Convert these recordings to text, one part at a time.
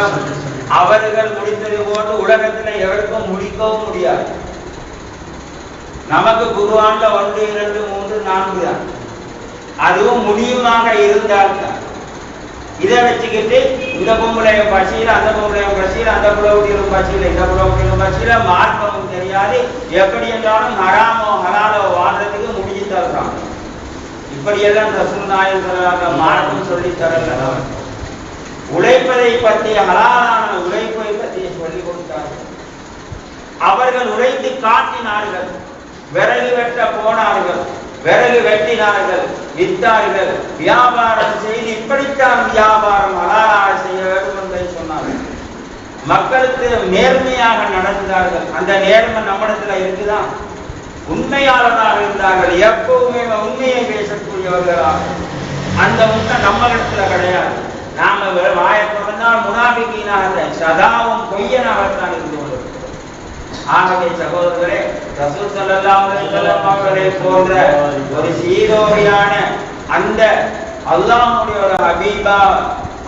வஸல்லம் அவர்கள் முடித்தது போன்று உலகத்தில் எவருக்கும் முடிக்கவும் முடியாது. நமக்கு குர்ஆன்ல 1 2 3 4 தான். அதுவும் முடியுமாக இருந்தால்தான். இதை வச்சுக்கிட்டு இந்த பொம்பளையும் பசியில, அந்த பொம்பளையும் பசியில, அந்த புலவுட்டியும் பசியில, இந்த புலவுட்டியும் பசியில, மார்க்கமும் தெரியாது. எப்படி என்றாலும் ஹராமோ ஹலாலோ வாழ்றதுக்கு முடிஞ்சு தருறாங்க. இப்படியெல்லாம் ரசூல் நாயகம் ஸல்லல்லாஹு அலைஹி வஸல்லம் மார்க்கம் சொல்லி தரல. உழைப்பதை பற்றி, ஹலாலான உழைப்பை பற்றி சொல்லிக் கொடுத்தார்கள். அவர்கள் உழைத்து காட்டினார்கள். விறகு வெட்ட போனார்கள், விறகு வெட்டினார்கள், வித்தார்கள், வியாபாரம் செய்து இப்படித்தான் வியாபாரம் ஹலாலாக செய்ய வேண்டும் என்பதை சொன்னார்கள். மக்களுக்கு நேர்மையாக நடந்தார்கள். அந்த நேர்மை நம்மிடத்துல இருக்குதான். உண்மையாளராக இருந்தார்கள். எப்பவுமே உண்மையை பேசக்கூடியவர்களாக. அந்த உண்மை நம்மளிடத்துல கிடையாது. நாம வாயை தொடர்ந்தால் முனாபிக்கீனாக சதாவும் பொய்யனாகத்தான் இருந்து கொண்டிருக்கிறோம். ஆகவே சகோதரர்களே, ரசூல் ஸல்லல்லாஹு அலைஹி வஸல்லம் அவர்களை போன்ற ஒரு சீரோவியான அந்த அல்லாஹ்வுடைய ஒரு ஹபீபா,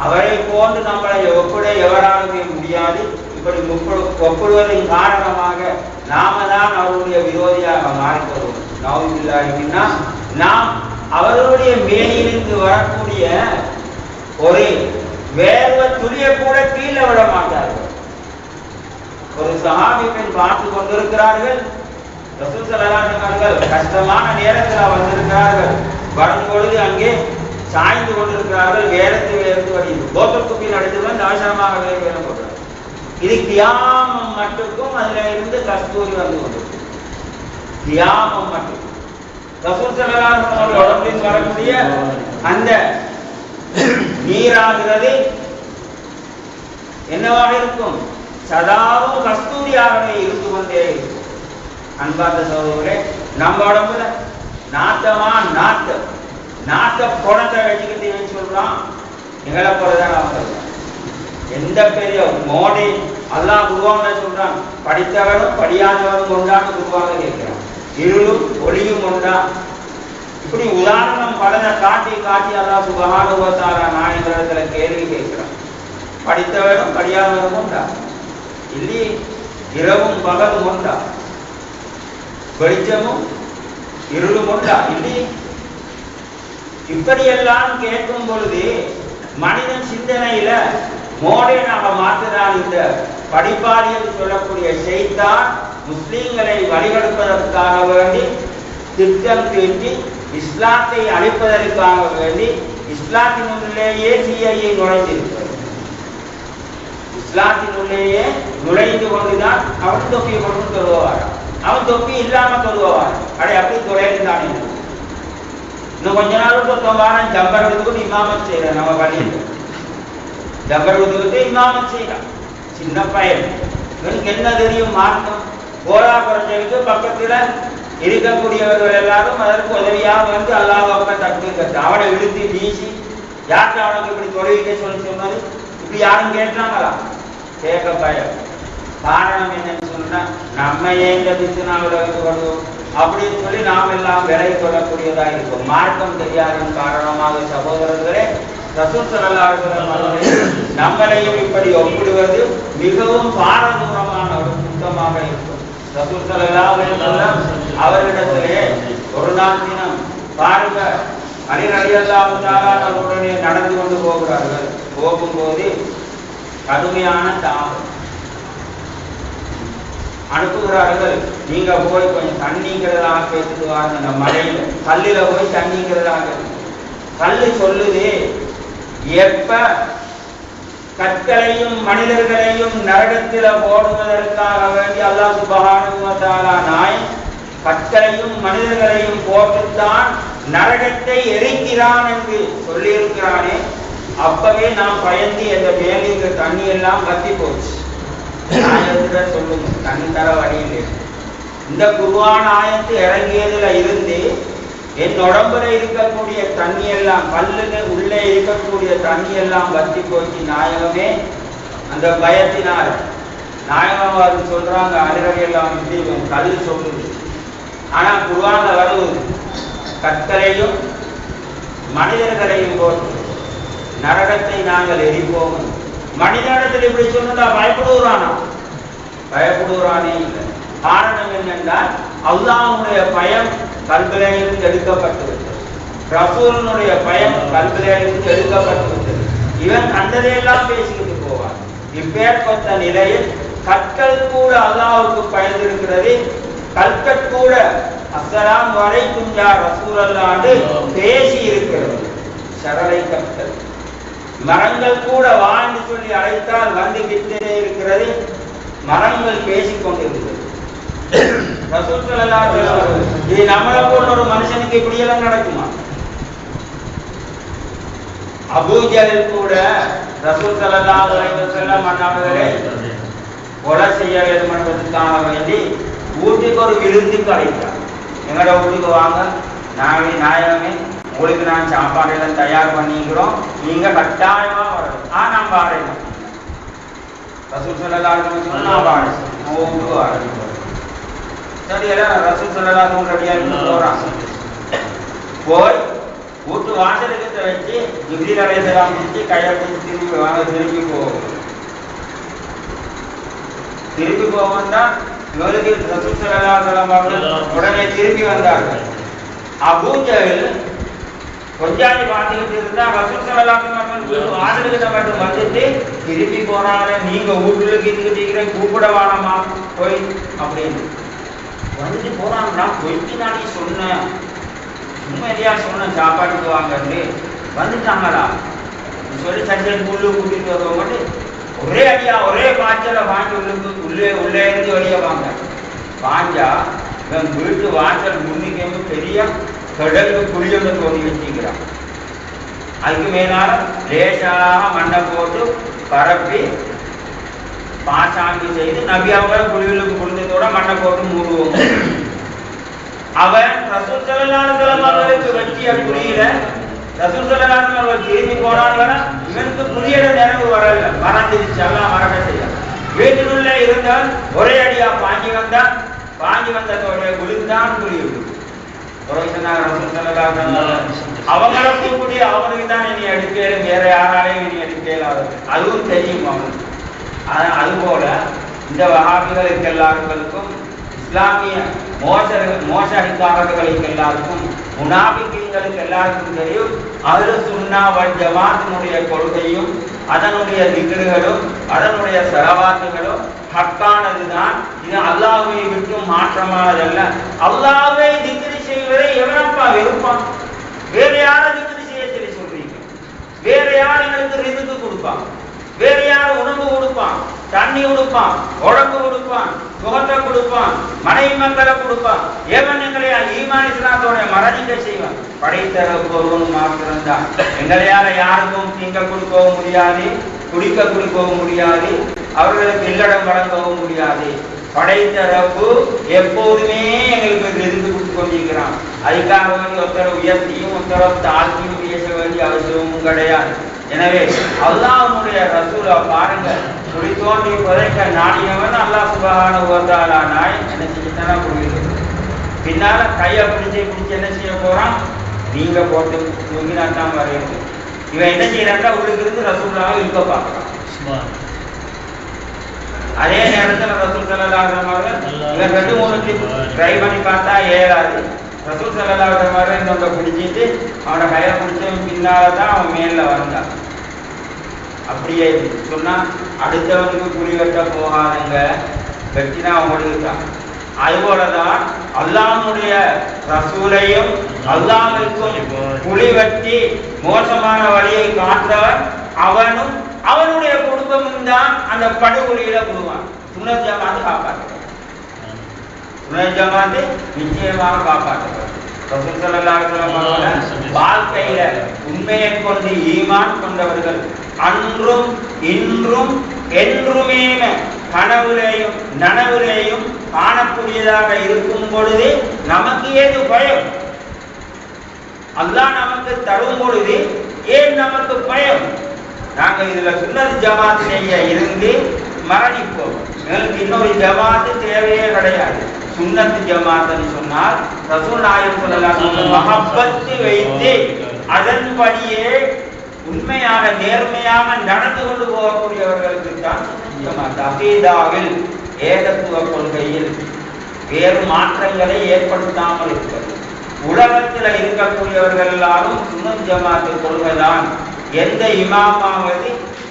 அவரை போன்று நம்மளை ஒப்பிட எவராலுமே முடியாது. இப்படி ஒப்பிடுவதன் காரணமாக நாம தான் அவருடைய விரோதியாக மாறிக்கிறோம். நவுதுபில்லாஹின்னா, நாம் அவருடைய மேனிலிருந்து வரக்கூடிய ஒரு வேர்வை துளிய கூட கீழே விட மாட்டார்கள். ஒரு சஹாபி பெண் பார்த்து கொண்டிருக்கிறார்கள். ரசூல் ஸல்லல்லாஹு அலைஹி வஸல்லம் கஷ்டமான நேரத்தில் வந்திருக்கிறார்கள். வரும் பொழுது அங்கே சாய்ந்து கொண்டிருக்கிறார்கள். வேர்த்து வருகிறது. கோபல் குப்பி நடத்துவன் அவசரமாக வேறு போடுறார். இது கியாமம் மட்டுக்கும் அதுல இருந்து கஸ்தூரி வந்து கொண்டிருக்கு. கியாமம் மட்டும் ரசூல் ஸல்லல்லாஹு அலைஹி வஸல்லம் உடம்பில் வரக்கூடிய அந்த நீராகிறது என்னவாக இருக்கும்? சதாவும் கஸ்தூரியாகவே இருந்து கொண்டே இருக்கும். அன்பார்ந்த சகோதரர்களே, நம்ம உடம்புல நாட்டமா நாட்ட குணத்தை வச்சுக்கிட்டு சொல்றான். எங்களை போலதான் நான் சொல்றேன். எந்த பெரிய மோடி அல்லாஹ் குருவாங்க சொல்றான். படித்தவனும் படியாதவனும் கொண்டான்னு குருவாங்க கேட்கிறான். இருளும் ஒளியும் கொண்டா. இப்படி உதாரணம் பலனை காட்டி அல்லாஹ் சுப்ஹானஹு வ தஆலா நாயகத்துல கேள்வி கேட்கிறான். படித்தவனும் படியாதவனும் கொண்டா இல்லை, இரவும் பகலும் கொண்டா, வெளிச்சமும் இருளும் கொண்டா இல்லை. இப்படியெல்லாம் கேட்கும் பொழுது மனிதன் சிந்தனையில மோடேனாக மாற்றுதான். இந்த படிப்பாளியில் சொல்லக்கூடிய ஷைத்தான் முஸ்லிம்களை வழிகெடுப்பதற்காக வேண்டி திட்டம் தீட்டி இஸ்லாத்தை அழிப்பதற்காக வேண்டி இஸ்லாத்தினுள்ளேயே சிஐஏ நுழைந்திருக்கிறது. இஸ்லாத்தினுள்ளேயே நுழைந்து கொண்டுதான் அவன் தொப்பியை கொண்டு தொழுவாராம். அவன் தொப்பி இல்லாம தொழுவார். அப்படி தொழில்தான். இன்னும் கொஞ்ச நாள் வாரம் ஜம்பர் எடுத்துக்கிட்டு இமாமத் செய்யறான். நம்ம பள்ளியில் ஜம்பர் எடுத்துக்கிட்டு இமாமத் செய்யறான். சின்ன பையன், இவனுக்கு என்ன தெரியும் மார்க்கம்? போரா குறைஞ்சதுக்கு பக்கத்துல இருக்கக்கூடியவர்கள் எல்லாரும் அதற்கு உதவியாக வந்து அல்லாஹ் அப்ப தட்டு அவனை இழுத்து வீசி யார்கிட்ட அவனுக்கு இப்படி தொழுவிக்க சொன்னது? இப்படி யாரும் கேட்டாங்களா? கேட்க பயம். காரணம் என்னன்னு சொன்னா, நம்ம ஏன் இந்த பிசுனாவில் கொள்வோம் அப்படின்னு சொல்லி நாம் எல்லாம் விலை கொள்ளக்கூடியதாக இருக்கும். மார்க்கம் தெரியாதன் காரணமாக சகோதரர்களே, ரசூல் ஸல்லல்லாஹு அலைஹி வஸல்லம் நம்மளையும் இப்படி ஒப்பிடுவது மிகவும் பாரதூரமான ஒரு குற்றமாக இருக்கும். ரசூல் ஸல்லல்லாஹு அலைஹி வஸல்லம் அவர்களிடத்திலே ஒரு நாள் தினம் பாருங்க, அலி ரலியல்லாஹு தஆலா அவருடனே நடந்து கொண்டு போகிறார்கள். போகும்போது கடுமையான தாகம் அனுப்புகிறார்கள். நீங்க போய் கொஞ்சம் தண்ணிங்கிறதாக கேட்டுட்டு வாங்க. மழையில கல்லுல போய் தண்ணிங்கிறதாக. கல்லு சொல்லுது, எப்ப கற்களையும் மனிதர்களையும் நரகத்தில போடுவதற்காக வேண்டி அல்லாஹ் சுப்ஹானஹு வ தஆலா நாயன் கற்களையும் மனிதர்களையும் போட்டுத்தான் நரகத்தை எரிக்கிறான் என்று சொல்லியிருக்கிறானே, அப்பவே நாம் பயந்து அந்த மேலிருக்க தண்ணி எல்லாம் வத்தி போச்சு. சொல்லுங்க, தண்ணி தர வழியில் இந்த குர்ஆன் ஆயத்து இறங்கியதுல இருந்து என் உடம்புல இருக்கக்கூடிய தண்ணி எல்லாம், கல்லுக்கு உள்ளே இருக்கக்கூடிய தண்ணி எல்லாம் வத்தி போச்சு நாயகமே. அந்த பயத்தினால் நாயகம் சொல்றாங்க, அலிரலி எல்லாம் கல் சொல்லுது. ஆனா குர்ஆன்ல வருவது கற்களையும் மனிதர்களையும் போட்டு நரகத்தை நாங்கள் எரிப்போம். மனிதனிடத்தில் இப்படி சொன்னதா பயப்படுகிறானா? பயப்படுகிறானே இல்லை. காரணம் என்னென்றால் அல்லாஹ்வுடைய பயம் கல்வியிலிருந்து எடுக்கப்பட்டுவிட்டது, ரசூலுடைய பயம் கல்வியிலிருந்து எடுக்கப்பட்டுவிட்டது. இவன் கண்டதையெல்லாம் பேசிக்கிட்டு போவான். இப்பேற்பட்ட நிலையில் கற்கள் கூட அல்லாஹ்வுக்கு பயந்திருக்கிறது. கற்கள் கூட அஸ்ஸலாம் வலைக்கும் யா ரசூலல்லாஹ் பேசி இருக்கிறது. சரளை கற்கள், மரங்கள் கூட வாழ்ந்து சொல்லி அழைத்தால் வந்து விட்டே இருக்கிறது. மரங்கள் பேசிக் கொண்டிருக்கிறது. ரசூல் ஸல்லல்லாஹு அலைஹி வஸல்லம் இது நம்மள போன்ற ஒரு மனுஷனுக்கு இப்படி எல்லாம் நடக்குமா? அபூ ஜஹல் கூட ரசூல் ஸல்லல்லாஹு அலைஹி வஸல்லம் அவர்களை கொலை செய்ய வேண்டும் என்பதற்காக வேண்டி வீட்டுக்கு ஒரு விருந்துக்கு அழைத்தார். எங்களோட வீட்டுக்கு வாங்க, நாயகமே உங்களுக்கு நான் சாப்பாடு எல்லாம் தயார் பண்ணிக்கிறோம், நீங்க கட்டாயமா வரணும். நான் பாடுறேன். ரசூல் ஸல்லல்லாஹு அலைஹி வஸல்லம் நான் பாடுறேன், வீட்டுக்கு வரணும். சரி, எல்லாம் ரசூல் ஸல்லல்லாஹு அலைஹி வஸல்லம் போறான். போய் வீட்டு வாசலுக்கு வச்சு ஜிப்ரீல் அலைஹிஸ்ஸலாம் பிடிச்சி கையை பிடிச்சி திரும்பி வாங்க, திரும்பி போகும். திரும்பி போகணும்னா இவருக்கு ரசூல் ஸல்லல்லாஹு அலைஹி வஸல்லம் அவர்கள் உடனே திரும்பி வந்தார்கள். அபூ ஜஹல் கொஞ்சாடி பார்த்துக்கிட்டு இருந்தா ரசூல் ஸல்லல்லாஹு அலைஹி வஸல்லம் வாசலுக்கு மட்டும் வந்துட்டு திரும்பி போறாங்க. நீங்க வீட்டுக்கு இருந்துக்கிட்டீங்க, கூப்பிட வேணாமா போய் அப்படின்னு வந்துட்டு போறாங்க. நான் பொய்க்கு நானே சொன்னேன், உண்மையா சொன்னேன் சாப்பாட்டுக்கு வாங்கன்னு. வந்துட்டாங்களா சொல்லி சஞ்சல் புல்லு கூட்டிட்டு வருவோம். ஒரே அடியா ஒரே காய்ச்சல வாங்கி உள்ளே இருந்து வெளியே வாங்க. பாஞ்சா இவன் வீட்டு வாசல் முன்னிக்கு பெரிய கடலுக்கு குழியொன்று தோண்டி வச்சுக்கிறான். அதுக்கு மேலால லேசாக மண்ணை போட்டு பரப்பி பாசாங்கி செய்து நபியாவை குழிகளுக்கு குளித்ததோட மண்ணை போட்டு மூடுவோம். அவன் ரசூல் ஸல்லல்லாஹு அலைஹி வஸல்லம் அவர்களுக்கு வெட்டிய குழியில ரசூல் ஸல்லல்லாஹு அலைஹி வஸல்லம் அவர்கள் திரும்பி போனாங்க. இவனுக்கு புதிய நினைவு வரல, மறந்துடுச்சு. எல்லாம் மறக்க செய்ய வீட்டினுள்ள இருந்தால் ஒரே அடியா பாஞ்சி வந்தான். பாஞ்சி வந்ததோட குளிர்ந்தான் குளிர் அவங்களை கூப்பிட்டு அவனுக்கு தான் இனி அடிக்கலும், வேற யாராலையும் இனி அடிக்கலாது, அதுவும் தெரியும் அவனுக்கு. அதுபோல இந்த வஹாபிகளுக்கு எல்லாருக்கும், இஸ்லாமிய மோசடிக்காரர்களுக்கு எல்லாருக்கும், முனாபிக்கீங்களுக்கு எல்லாருக்கும் தெரியும் அஹ்லு சுன்னா வல் ஜமாஅத்தினுடைய கொள்கையும் அதனுடைய திக்ருகளும் அதனுடைய ஸலவாத்துகளும் ஹக்கானதுதான். இது அல்லாஹ்வை விட்டு மாற்றமானதல்ல. அல்லாஹ்வை திக்ரு செய்வதை எவனப்பா வெறுப்பான்? வேற யாரை திக்ரு செய்ய சொல்லி சொல்றீங்க? வேற யார் எங்களுக்கு ரிஸ்க் கொடுப்பான்? வேற யார் உணவு கொடுப்பான், தண்ணி கொடுப்பான், உடம்பு கொடுப்பான், சுகத்தை கொடுப்பான், மனைவி மக்களை கொடுப்பான்? ஏவன் எங்களை ஈமான் இஸ்லாத்தோட மரணிக்க செய்வான். படைத்தர ஒருவன் மாத்திரம்தான். எங்களையால யாருக்கும் தீங்க கொடுக்கவும் முடியாது, குடிக்க கொடுக்கவும் முடியாது, அவர்களுக்கு இல்லடம் வழங்கவும் முடியாது. படைத்த ரப்பு எப்போதுமே எங்களுக்கு எதிர்த்து கொடுத்து கொண்டிருக்கிறான். அதுக்காக வேண்டி ஒருத்தர உயர்த்தியும் ஒருத்தர தாழ்த்தியும் பேச வேண்டிய அவசியமும் கிடையாது. எனவே அல்லாஹ்வுடைய ரசூலை பாருங்க, குடி தோண்டி புதைக்க நாடினவன் அல்லாஹ் சுப்ஹானஹு வ தஆலா நாய் என்ன செஞ்சுட்டானா புரியுது. பின்னால கையை பிடிச்சி என்ன செய்ய போறான்? நீங்க போட்டு தூங்கினா தான் வரையுது. இவன் என்ன செய்யறான்னா உள்ளுக்கு இருந்து ரசூலாவை இழுக்க பார்க்கறான். அதே நேரத்தில் ரசூல் ஸல்லல்லாஹு அலைஹி வஸல்லம் இவன் 2-3 ட்ரை பண்ணி பார்த்தா ஏறாது. ரசூல் ஸல்லல்லாஹு அலைஹி வஸல்லம் இந்த பிடிச்சிட்டு அவனை கையை பிடிச்சவன் பின்னால்தான் அவன் மேல வந்தான். அப்படியே சொன்னா அடுத்தவனுக்கு குறி வெட்ட போகாதுங்க, வெட்டினா அவங்களுக்கு தான். அதுபோலதான் அல்லாஹ்வுடைய ரசூலையும் அல்லாஹ்வுக்கும் புலி வெட்டி மோசமான வழியை காட்டுறவன் அவனும் அவனுடைய குடும்பமும் தான் அந்த படுகொலியில விடுவான். சுன்னத் ஜமாஅத் காப்பாற்றுவான். சுன்னத் ஜமாஅத் நிச்சயமாக காப்பாற்றுவான். ரசூல் ஸல்லல்லாஹு அலைஹி வஸல்லம் வாழ்க்கையில உண்மையை கொண்டு ஈமான் கொண்டவர்கள் அன்றும் இன்றும் என்றுமே கனவுலேயும் நனவுலேயும் காணக்கூடியதாக இருக்கும் பொழுது நமக்கு ஏது பயம்? அல்லாஹ் நமக்கு தரும் பொழுது ஏன் நமக்கு பயம்? நாங்க இதுல சுன்னத் ஜமாஅத்திலேயே இருந்து மரணிப்போம். எங்களுக்கு இன்னொரு ஜமாஅத்து தேவையே கிடையாது. சுன்னத் ஜமாஅத்துன்னு சொன்னால் ரசூல் நாயகம் ஸல்லல்லாஹு அலைஹி வஸல்லம் மஹப்பத் வைத்து அதன்படியே உண்மையாக நேர்மையாக நடந்து கொண்டு போகக்கூடியவர்களுக்கு தான் அகீதாவில் ஏகத்துவ கொள்கையில் வேறு மாற்றங்களை ஏற்படுத்தாமல் இருப்பது. உலகத்தில் இருக்கக்கூடியவர்கள் எல்லாரும் சுன்னத் ஜமாத்து கொள்கைதான். எந்த இமாமாவது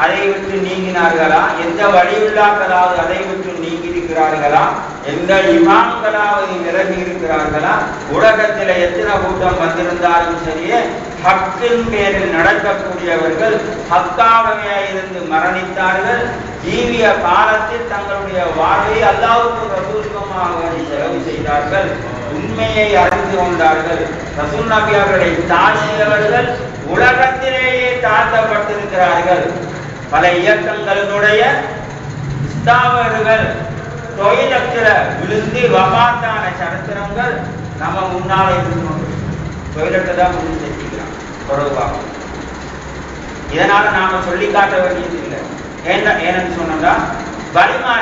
அதை விட்டு நீங்கினார்களா, எந்த வழியுள்ளாக்களாவது அதை விட்டு நீங்கி இருக்கிறார்களா, எந்த இமாம்களாவது விலகி இருக்கிறார்களா? உலகத்தில் எத்தனை கூட்டம் வந்திருந்தாலும் சரியே ஹக்கின் பேரில் நடக்கக்கூடியவர்கள் ஹக்காகவே இருந்து மரணித்தார்கள். ஜீவிய காலத்தில் தங்களுடைய வாழ்வை அல்லாஹ்வுக்கு ரசூலுக்காக செலவு செய்தார்கள். உண்மையை அறிந்து கொண்டார்கள். ரசூல் நபி அவர்களை தாழ்ந்தவர்கள் உலகத்திலேயே தாழ்த்தப்பட்டிருக்கிறார்கள். பல இயக்கங்களுடைய இஸ்லாமியர்கள் தொழிலற்ற விழுந்து வபாத்தான சரித்திரங்கள் நம்ம முன்னாலே தொழிலற்றதான் முடிவு செஞ்சுக்கிறான் தொடர்பாக. இதனால நாம சொல்லி காட்ட வேண்டியது இல்லை. ஏன்னு சொன்னா வலிமா